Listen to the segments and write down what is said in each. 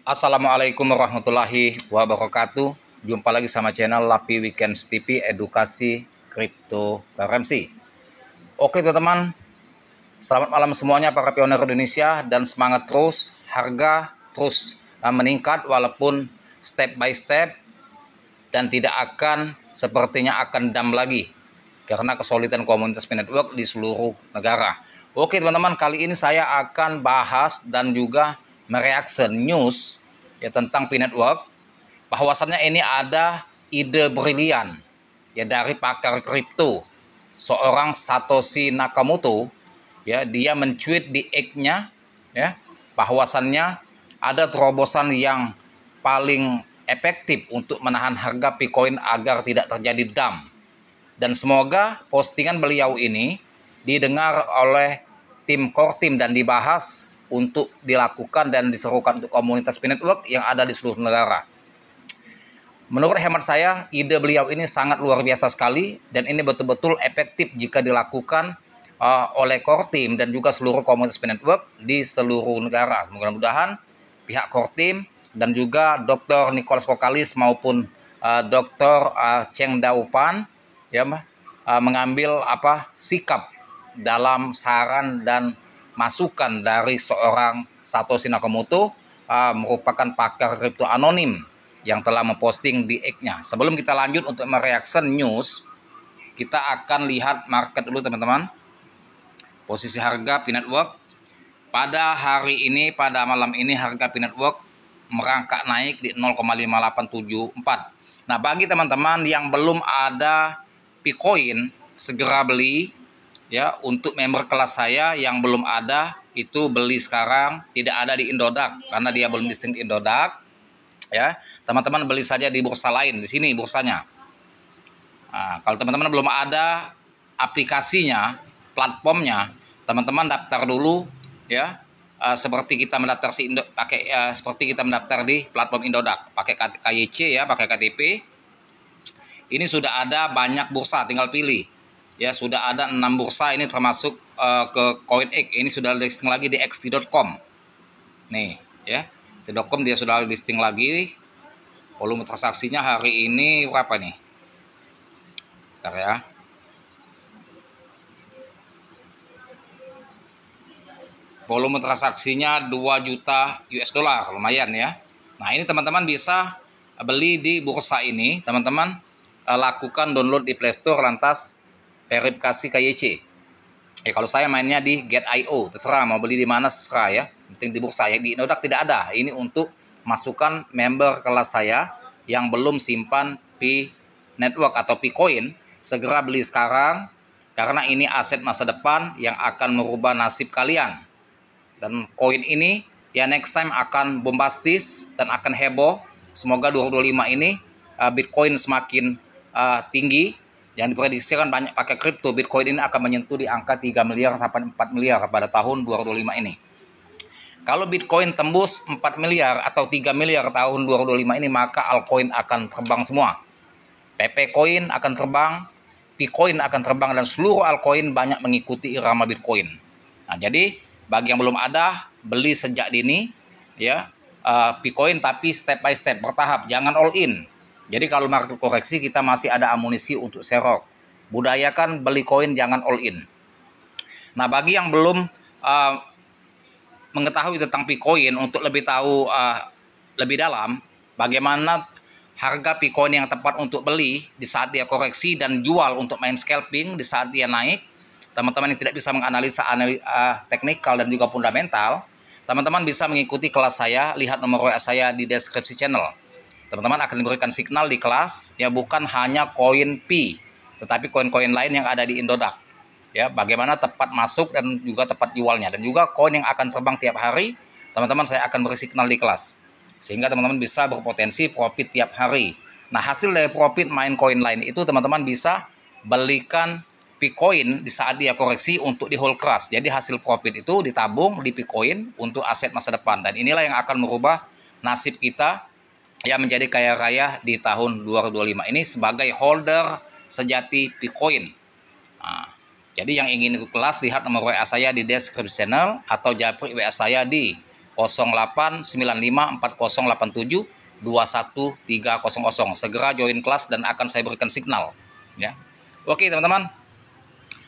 Assalamualaikum warahmatullahi wabarakatuh. Jumpa lagi sama channel Lapi Weekends TV Edukasi Cryptocurrency. Oke teman-teman, selamat malam semuanya para pionir Indonesia dan semangat terus. Harga terus meningkat walaupun step by step dan tidak akan sepertinya akan dam lagi karena kesulitan komunitas P-Network di seluruh negara. Oke teman-teman, kali ini saya akan bahas dan juga mereaction news ya tentang P-Network, bahwasannya ini ada ide brilian ya dari pakar kripto, seorang Satoshi Nakamoto ya. Dia mencuit di X-nya ya, bahwasannya ada terobosan yang paling efektif untuk menahan harga Bitcoin agar tidak terjadi dump. Dan semoga postingan beliau ini didengar oleh tim core team dan dibahas untuk dilakukan dan diserukan untuk komunitas P-Network yang ada di seluruh negara. Menurut hemat saya, ide beliau ini sangat luar biasa sekali dan ini betul-betul efektif jika dilakukan oleh core team dan juga seluruh komunitas P-Network di seluruh negara. Mudah-mudahan pihak core team dan juga Dr. Nicholas Kokalis maupun Dr. Cheng Daupan ya mengambil sikap dalam saran dan masukan dari seorang Satoshi Nakamoto, merupakan pakar kripto anonim yang telah memposting di X-nya. Sebelum kita lanjut untuk mereaction news, kita akan lihat market dulu teman-teman. Posisi harga P-Network pada hari ini, pada malam ini harga P-Network merangkak naik di 0,5874. Nah, bagi teman-teman yang belum ada Bitcoin, segera beli ya. Untuk member kelas saya yang belum ada, itu beli sekarang, tidak ada di Indodax karena dia belum listing di Indodax ya. Teman-teman beli saja di bursa lain, di sini bursanya. Nah, kalau teman-teman belum ada aplikasinya, platformnya, teman-teman daftar dulu ya. Seperti kita mendaftar seperti kita mendaftar di platform Indodax pakai KYC ya, pakai KTP. Ini sudah ada banyak bursa, tinggal pilih ya. Sudah ada 6 bursa ini termasuk ke CoinX. Ini sudah listing lagi di xt.com nih ya. xt.com dia sudah listing lagi. Volume transaksinya hari ini berapa nih? Bentar ya. Volume transaksinya 2 juta US dollar, lumayan ya. Nah, ini teman-teman bisa beli di bursa ini. Teman-teman lakukan download di Play Store, lantas verifikasi KYC. Kalau saya mainnya di Get.io, terserah mau beli di mana terserah ya. Penting di bursa ya. Di Indodax tidak ada. Ini untuk masukan member kelas saya yang belum simpan P-Network atau P-Coin. Segera beli sekarang karena ini aset masa depan yang akan merubah nasib kalian. Dan koin ini ya next time akan bombastis dan akan heboh. Semoga 2025 ini Bitcoin semakin tinggi. Yang diprediksikan banyak pakai kripto, Bitcoin ini akan menyentuh di angka 3 miliar sampai 4 miliar pada tahun 2025 ini. Kalau Bitcoin tembus 4 miliar atau 3 miliar tahun 2025 ini, maka altcoin akan terbang semua. PP Coin akan terbang, Bitcoin akan terbang, dan seluruh altcoin banyak mengikuti irama Bitcoin. Nah, jadi bagi yang belum ada, beli sejak dini ya, Bitcoin tapi step by step, bertahap, jangan all in. Jadi kalau market koreksi kita masih ada amunisi untuk serok. Budayakan beli koin, jangan all in. Nah, bagi yang belum mengetahui tentang Bitcoin, untuk lebih tahu lebih dalam bagaimana harga Bitcoin yang tepat untuk beli di saat dia koreksi dan jual untuk main scalping di saat dia naik, teman-teman yang tidak bisa menganalisa teknikal dan juga fundamental, teman-teman bisa mengikuti kelas saya. Lihat nomor WA saya di deskripsi channel. Teman-teman akan diberikan signal di kelas ya, bukan hanya koin P, tetapi koin-koin lain yang ada di Indodax ya, bagaimana tepat masuk dan juga tepat jualnya, dan juga koin yang akan terbang tiap hari. Teman-teman saya akan beri signal di kelas sehingga teman-teman bisa berpotensi profit tiap hari. Nah, hasil dari profit main koin lain itu teman-teman bisa belikan Bitcoin di saat dia koreksi untuk di hold crush. Jadi hasil profit itu ditabung di Bitcoin untuk aset masa depan, dan inilah yang akan merubah nasib kita ya menjadi kaya raya di tahun 2025 ini sebagai holder sejati Bitcoin. Nah, jadi yang ingin ikut kelas, lihat nomor WA saya di deskripsi channel atau japri WA saya di 08954087 Segera join kelas dan akan saya berikan signal ya. Oke teman-teman,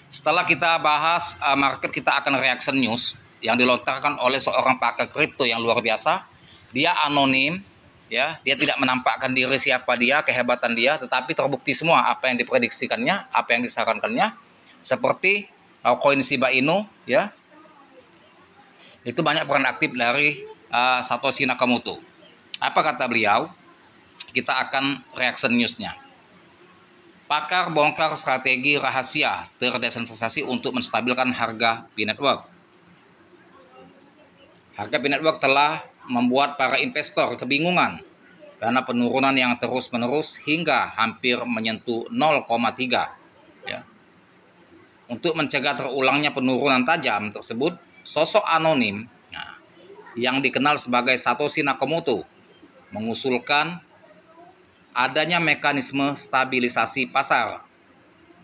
setelah kita bahas market, kita akan reaction news yang dilontarkan oleh seorang pakar kripto yang luar biasa. Dia anonim ya, dia tidak menampakkan diri siapa dia, kehebatan dia, tetapi terbukti semua apa yang diprediksikannya, apa yang disarankannya. Seperti koin Shiba Inu ya, itu banyak peran aktif dari Satoshi Nakamoto. Apa kata beliau? Kita akan reaction newsnya. Pakar bongkar strategi rahasia terdesentralisasi untuk menstabilkan harga P-Network. Harga P-Network telah membuat para investor kebingungan karena penurunan yang terus-menerus hingga hampir menyentuh 0,3 ya. Untuk mencegah terulangnya penurunan tajam tersebut, sosok anonim yang dikenal sebagai Satoshi Nakamoto mengusulkan adanya mekanisme stabilisasi pasar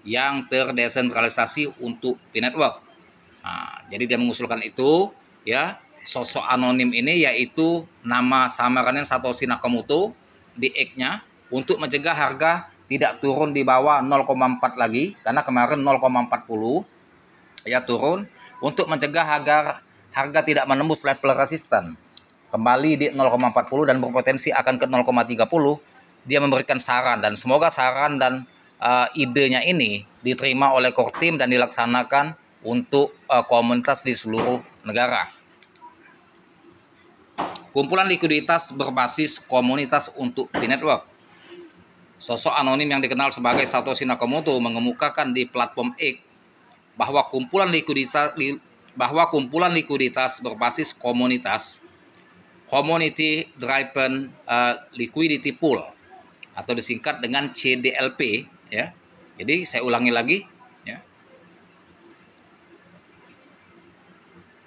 yang terdesentralisasi untuk P-Network. Jadi dia mengusulkan itu ya. Sosok anonim ini yaitu nama samarannya Satoshi Nakamoto di X-nya, untuk mencegah harga tidak turun di bawah 0,4 lagi, karena kemarin 0,40 ya turun, untuk mencegah harga tidak menembus level resisten kembali di 0,40 dan berpotensi akan ke 0,30. Dia memberikan saran, dan semoga saran dan idenya ini diterima oleh core team dan dilaksanakan untuk komunitas di seluruh negara. Kumpulan likuiditas berbasis komunitas untuk P-Network. Sosok anonim yang dikenal sebagai Satoshi Nakamoto mengemukakan di platform X bahwa kumpulan likuiditas berbasis komunitas, Community Driven Liquidity Pool, atau disingkat dengan CDLP ya. Jadi saya ulangi lagi ya.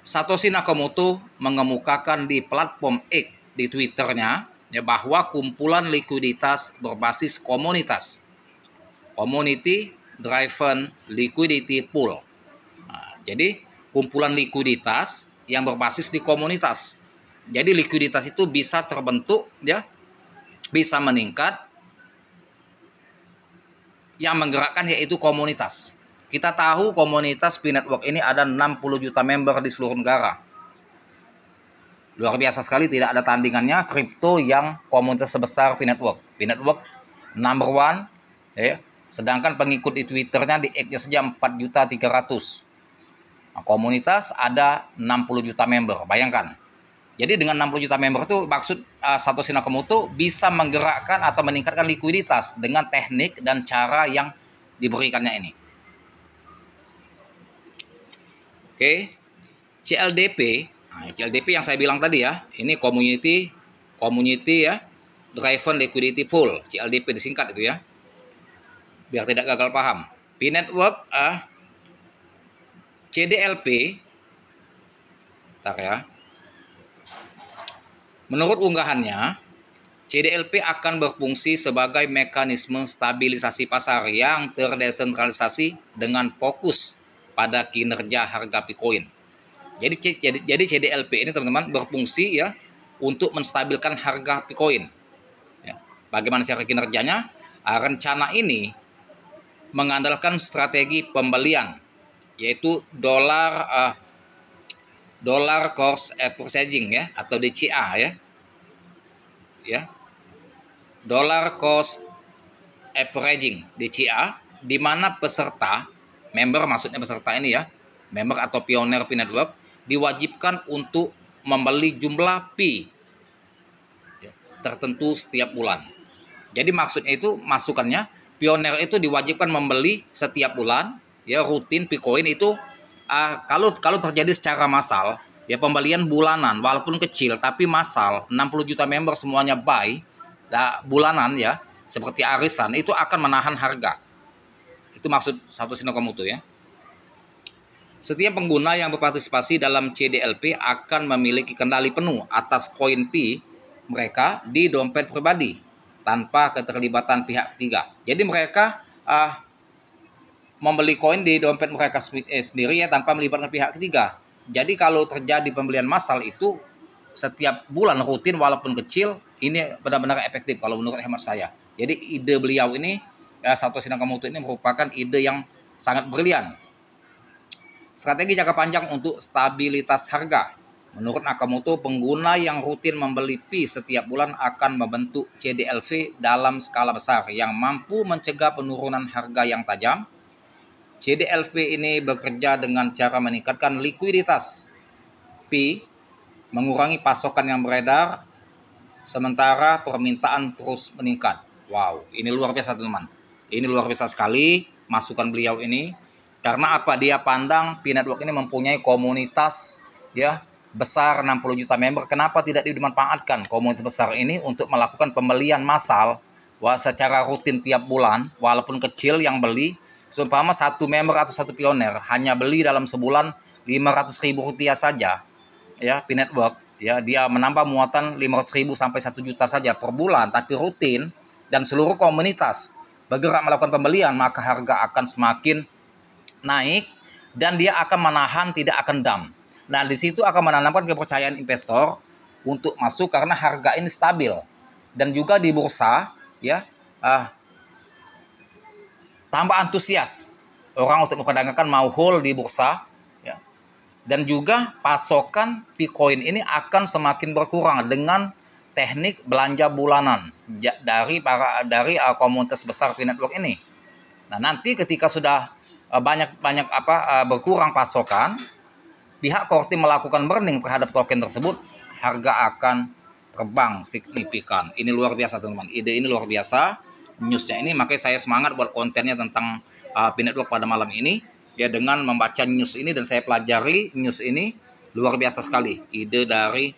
Satoshi Nakamoto mengemukakan di platform X di Twitternya ya, bahwa kumpulan likuiditas berbasis komunitas, Community Driven Liquidity Pool. Jadi kumpulan likuiditas yang berbasis di komunitas. Jadi likuiditas itu bisa terbentuk ya, bisa meningkat. Yang menggerakkan yaitu komunitas. Kita tahu komunitas P-Network ini ada 60 juta member di seluruh negara. Luar biasa sekali, tidak ada tandingannya kripto yang komunitas sebesar P-Network. P-Network number one ya. Sedangkan pengikut di Twitternya di X-nya saja 4.300.000. Nah, komunitas ada 60 juta member, bayangkan. Jadi dengan 60 juta member itu maksud Satoshi Nakamoto bisa menggerakkan atau meningkatkan likuiditas dengan teknik dan cara yang diberikannya ini. Oke, CLDP, CLDP yang saya bilang tadi ya, ini community ya, Driven Liquidity Pool, CLDP disingkat itu ya, biar tidak gagal paham. P-Network CDLP, bentar ya. Menurut unggahannya, CDLP akan berfungsi sebagai mekanisme stabilisasi pasar yang terdesentralisasi dengan fokus pada kinerja harga Bitcoin. Jadi CDLP ini teman-teman berfungsi ya untuk menstabilkan harga Bitcoin. Ya. Bagaimana cara kinerjanya? Rencana ini mengandalkan strategi pembelian, yaitu dollar cost averaging ya, atau DCA ya. Dollar cost averaging DCA, di mana peserta member, maksudnya peserta ini ya, member atau pioner P-Network diwajibkan untuk membeli jumlah P ya, tertentu setiap bulan. Jadi maksudnya itu, masukannya pioner itu diwajibkan membeli setiap bulan ya, rutin Bitcoin itu kalau terjadi secara massal ya, pembelian bulanan walaupun kecil tapi massal, 60 juta member semuanya buy bulanan ya, seperti arisan, itu akan menahan harga. Itu maksud Satoshi Nakamoto ya. Setiap pengguna yang berpartisipasi dalam CDLP akan memiliki kendali penuh atas koin P mereka di dompet pribadi tanpa keterlibatan pihak ketiga. Jadi mereka membeli koin di dompet mereka sendiri ya, tanpa melibatkan pihak ketiga. Jadi kalau terjadi pembelian massal itu setiap bulan rutin walaupun kecil, ini benar-benar efektif kalau menurut hemat saya. Jadi ide beliau ini, Satoshi Nakamoto ini merupakan ide yang sangat brilian. Strategi jangka panjang untuk stabilitas harga. Menurut Nakamoto, pengguna yang rutin membeli Pi setiap bulan akan membentuk CDLV dalam skala besar yang mampu mencegah penurunan harga yang tajam. CDLV ini bekerja dengan cara meningkatkan likuiditas Pi, mengurangi pasokan yang beredar, sementara permintaan terus meningkat. Wow, ini luar biasa teman-teman. Ini luar biasa sekali masukan beliau ini. Karena apa, dia pandang Pi Network ini mempunyai komunitas ya besar 60 juta member. Kenapa tidak dimanfaatkan komunitas besar ini untuk melakukan pembelian massal secara rutin tiap bulan, walaupun kecil yang beli. Seumpama satu member atau satu pioner hanya beli dalam sebulan 500.000 rupiah saja, ya Pi Network, ya dia menambah muatan 500.000 sampai 1 juta saja per bulan, tapi rutin dan seluruh komunitas bergerak melakukan pembelian, maka harga akan semakin naik dan dia akan menahan, tidak akan dump. Nah, di situ akan menanamkan kepercayaan investor untuk masuk karena harga ini stabil. Dan juga di bursa ya tambah antusias orang untuk memperdagangkan, mau hold di bursa ya. Dan juga pasokan Bitcoin ini akan semakin berkurang dengan teknik belanja bulanan dari komunitas besar Pi Network ini. Nah, nanti ketika sudah banyak berkurang pasokan, pihak core team melakukan burning terhadap token tersebut, harga akan terbang signifikan. Ini luar biasa teman-teman. Ide ini luar biasa. Newsnya ini makanya saya semangat buat kontennya tentang Pi Network pada malam ini ya, dengan membaca news ini dan saya pelajari news ini. Luar biasa sekali ide dari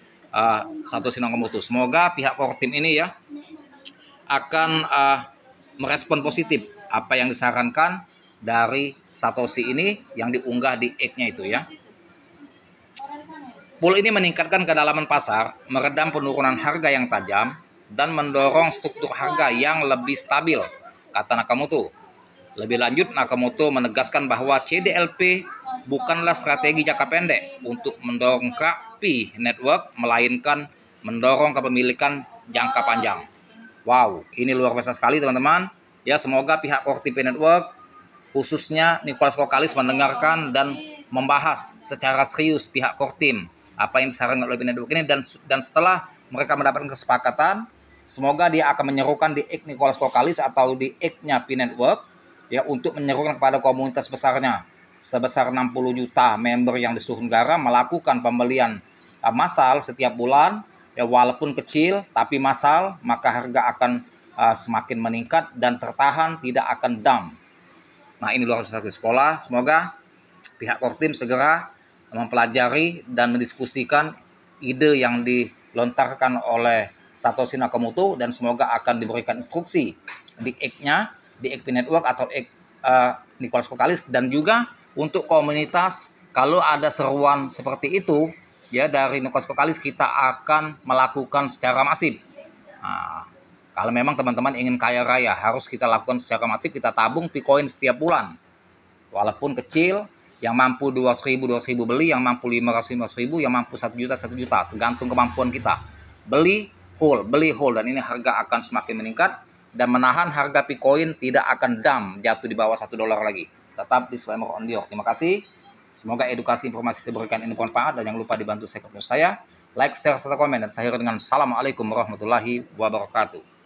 Satoshi Nakamoto. Semoga pihak core team ini ya akan merespon positif apa yang disarankan dari Satoshi ini yang diunggah di X-nya itu ya. Pool ini meningkatkan kedalaman pasar, meredam penurunan harga yang tajam, dan mendorong struktur harga yang lebih stabil, kata Nakamoto. Lebih lanjut, Nakamoto menegaskan bahwa CDLP bukanlah strategi jangka pendek untuk mendongkrak Pi Network, melainkan mendorong kepemilikan jangka panjang. Wow, ini luar biasa sekali teman-teman. Ya, semoga pihak core Pi Network, khususnya Nicholas Kokalis, mendengarkan dan membahas secara serius pihak core team apa yang disarankan oleh Pi Network ini, dan setelah mereka mendapatkan kesepakatan, semoga dia akan menyerukan di X Nicholas Kokalis atau di X-nya Pi Network ya, untuk menyerukan kepada komunitas besarnya sebesar 60 juta member yang di seluruh negara melakukan pembelian massal setiap bulan ya, walaupun kecil tapi massal, maka harga akan semakin meningkat dan tertahan, tidak akan dump. Nah, ini luar biasa di sekolah. Semoga pihak core team segera mempelajari dan mendiskusikan ide yang dilontarkan oleh Satoshi Nakamoto, dan semoga akan diberikan instruksi di X-nya, di X Pi Network atau X Nicholas Kokalis, dan juga untuk komunitas kalau ada seruan seperti itu ya dari Nicholas Kokalis, kita akan melakukan secara masif. Nah, kalau memang teman-teman ingin kaya raya, harus kita lakukan secara masif. Kita tabung Bitcoin setiap bulan, walaupun kecil, yang mampu 200.000 beli, yang mampu 500.000, yang mampu 1 juta, tergantung kemampuan kita. Beli hold, dan ini harga akan semakin meningkat dan menahan harga Bitcoin tidak akan dump, jatuh di bawah $1 lagi. Tetap disclaimer on Dior. Terima kasih. Semoga edukasi informasi saya berikan ini bermanfaat, dan jangan lupa dibantu subscribe saya, like, share, serta komen, dan saya akhiri dengan Assalamualaikum warahmatullahi wabarakatuh.